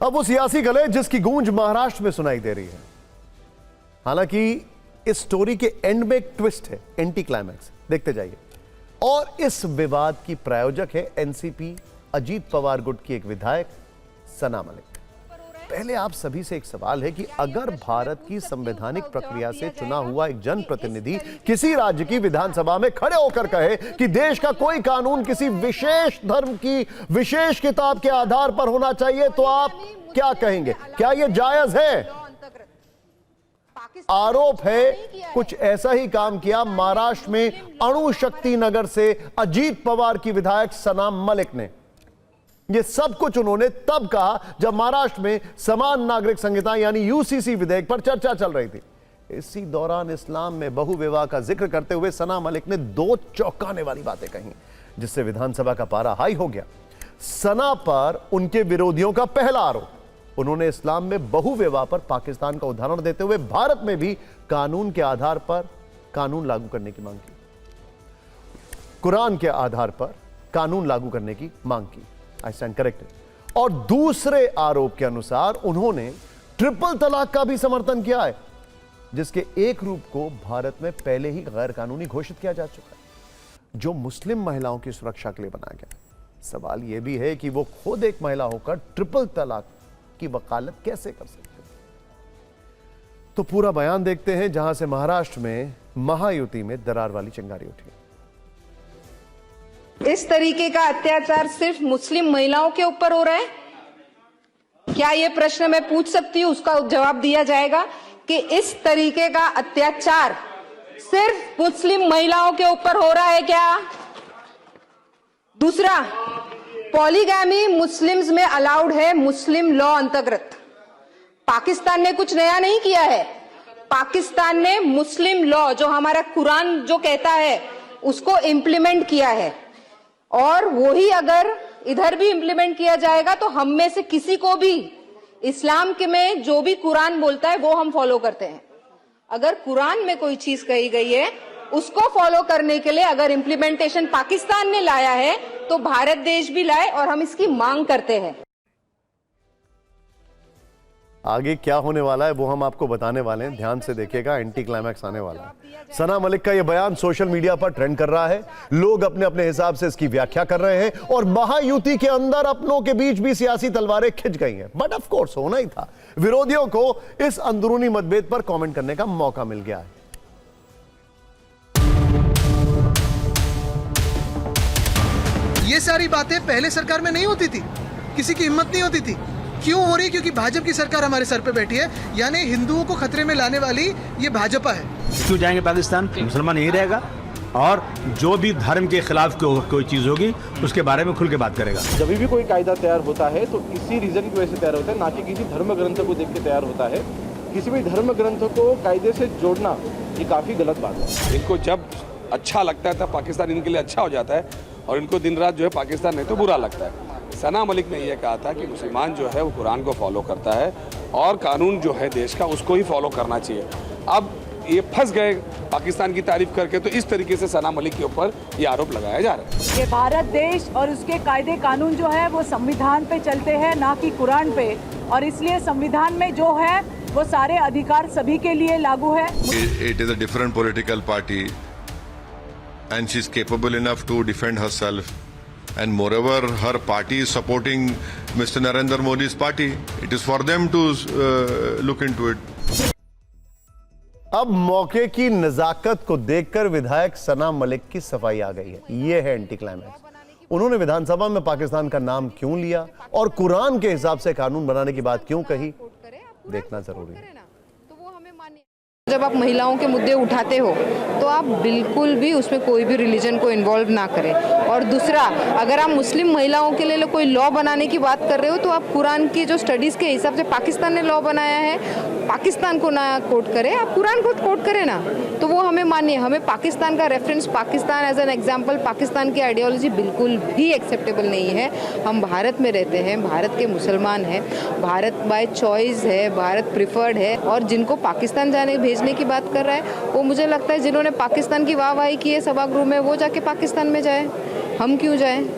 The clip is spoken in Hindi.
अब वो सियासी गले जिसकी गूंज महाराष्ट्र में सुनाई दे रही है। हालांकि इस स्टोरी के एंड में एक ट्विस्ट है, एंटी क्लाइमैक्स, देखते जाइए। और इस विवाद की प्रायोजक है एनसीपी अजीत पवार गुट की एक विधायक सना मलिक। पहले आप सभी से एक सवाल है कि अगर भारत की संवैधानिक प्रक्रिया से चुना हुआ एक जनप्रतिनिधि किसी राज्य की विधानसभा में खड़े होकर कहे कि देश का कोई कानून किसी विशेष धर्म की विशेष किताब के आधार पर होना चाहिए, तो आप क्या कहेंगे? क्या यह जायज है? आरोप है कुछ ऐसा ही काम किया महाराष्ट्र में अणु शक्ति नगर से अजीत पवार की विधायक सना मलिक ने। ये सब कुछ उन्होंने तब कहा जब महाराष्ट्र में समान नागरिक संहिता यानी यूसीसी विधेयक पर चर्चा चल रही थी। इसी दौरान इस्लाम में बहु विवाह का जिक्र करते हुए सना मलिक ने दो चौंकाने वाली बातें कही, जिससे विधानसभा का पारा हाई हो गया। सना पर उनके विरोधियों का पहला आरोप, उन्होंने इस्लाम में बहु विवाह पर पाकिस्तान का उदाहरण देते हुए भारत में भी कानून के आधार पर कानून लागू करने की मांग की, कुरान के आधार पर कानून लागू करने की मांग की। I stand corrected. और दूसरे आरोप के अनुसार उन्होंने ट्रिपल तलाक का भी समर्थन किया है, जिसके एक रूप को भारत में पहले ही गैर कानूनी घोषित किया जा चुका है, जो मुस्लिम महिलाओं की सुरक्षा के लिए बनाया गया। सवाल यह भी है कि वो खुद एक महिला होकर ट्रिपल तलाक की वकालत कैसे कर सकते हैं? तो पूरा बयान देखते हैं, जहां से महाराष्ट्र में महायुति में दरार वाली चिंगारी उठी। इस तरीके का अत्याचार सिर्फ मुस्लिम महिलाओं के ऊपर हो रहा है? क्या ये प्रश्न मैं पूछ सकती हूँ, उसका जवाब दिया जाएगा कि इस तरीके का अत्याचार सिर्फ मुस्लिम महिलाओं के ऊपर हो रहा है क्या? दूसरा, पॉलीगैमी मुस्लिम्स में अलाउड है मुस्लिम लॉ अंतर्गत। पाकिस्तान ने कुछ नया नहीं किया है। पाकिस्तान ने मुस्लिम लॉ, जो हमारा कुरान जो कहता है, उसको इंप्लीमेंट किया है। और वही अगर इधर भी इंप्लीमेंट किया जाएगा तो हम में से किसी को भी इस्लाम के में जो भी कुरान बोलता है वो हम फॉलो करते हैं। अगर कुरान में कोई चीज कही गई है उसको फॉलो करने के लिए अगर इंप्लीमेंटेशन पाकिस्तान ने लाया है तो भारत देश भी लाए, और हम इसकी मांग करते हैं। आगे क्या होने वाला है वो हम आपको बताने वाले हैं, ध्यान से देखिएगा, एंटी क्लाइमैक्स आने वाला है। सना मलिक का यह बयान सोशल मीडिया पर ट्रेंड कर रहा है, लोग अपने अपने हिसाब से इसकी व्याख्या कर रहे हैं, और महायुति के अंदर अपनों के बीच भी सियासी तलवारें खिंच गई हैं। बट ऑफ कोर्स होना ही था, विरोधियों को इस अंदरूनी मतभेद पर कमेंट करने का मौका मिल गया है। ये सारी बातें पहले सरकार में नहीं होती थी, किसी की हिम्मत नहीं होती थी। क्यों हो रही? क्योंकि भाजपा की सरकार हमारे सर पे बैठी है, यानी हिंदुओं को खतरे में लाने वाली ये भाजपा है। क्यों जाएंगे पाकिस्तान? मुसलमान यही रहेगा, और जो भी धर्म के खिलाफ कोई चीज होगी उसके बारे में खुल के बात करेगा। जब भी कोई कायदा तैयार होता है तो इसी रीजन की वजह से तैयार होता है, ना कि किसी धर्म ग्रंथ को देख के तैयार होता है। किसी भी धर्म ग्रंथ को कायदे से जोड़ना ये काफी गलत बात है। इनको जब अच्छा लगता है तब पाकिस्तान इनके लिए अच्छा हो जाता है, और इनको दिन रात जो है पाकिस्तान नहीं तो बुरा लगता है। सना मलिक ने यह कहा था कि मुसलमान जो है वो कुरान को फॉलो करता है और कानून जो है देश का उसको ही फॉलो करना चाहिए। अब ये फंस गए पाकिस्तान की तारीफ करके, तो इस तरीके से सना मलिक के ऊपर ये आरोप लगाया जा रहा है। ये भारत देश और उसके कायदे कानून जो है वो संविधान पे चलते हैं, ना कि कुरान पे, और इसलिए संविधान में जो है वो सारे अधिकार सभी के लिए लागू है। It is a different political party and she is capable enough to defend herself. And moreover, her party is supporting Mr. Narendra Modi's party. It is for them to look into it. अब मौके की नजाकत को देखकर विधायक सना मलिक की सफाई आ गई है। यह है एंटी क्लाइमैक्स। उन्होंने विधानसभा में पाकिस्तान का नाम क्यों लिया और कुरान के हिसाब से कानून बनाने की बात क्यों कही, देखना जरूरी है। जब आप महिलाओं के मुद्दे उठाते हो तो आप बिल्कुल भी उसमें कोई भी रिलीजन को इन्वॉल्व ना करें। और दूसरा, अगर आप मुस्लिम महिलाओं के लिए कोई लॉ बनाने की बात कर रहे हो तो आप कुरान की जो स्टडीज़ के हिसाब से पाकिस्तान ने लॉ बनाया है, पाकिस्तान को ना कोट करें, आप कुरान को कोट करें ना, तो वो हमें मानिए। हमें पाकिस्तान का reference, Pakistan as an example, Pakistan की आइडियोलॉजी बिल्कुल भी एक्सेप्टेबल नहीं है। हम भारत में रहते हैं, भारत के मुसलमान हैं, भारत बाय चॉइस है, भारत प्रिफर्ड है, और जिनको पाकिस्तान भेजने की बात कर रहा है वो मुझे लगता है जिन्होंने पाकिस्तान की वाहवाही की है सभागृह में, वो जाके पाकिस्तान में जाए, हम क्यों जाएं?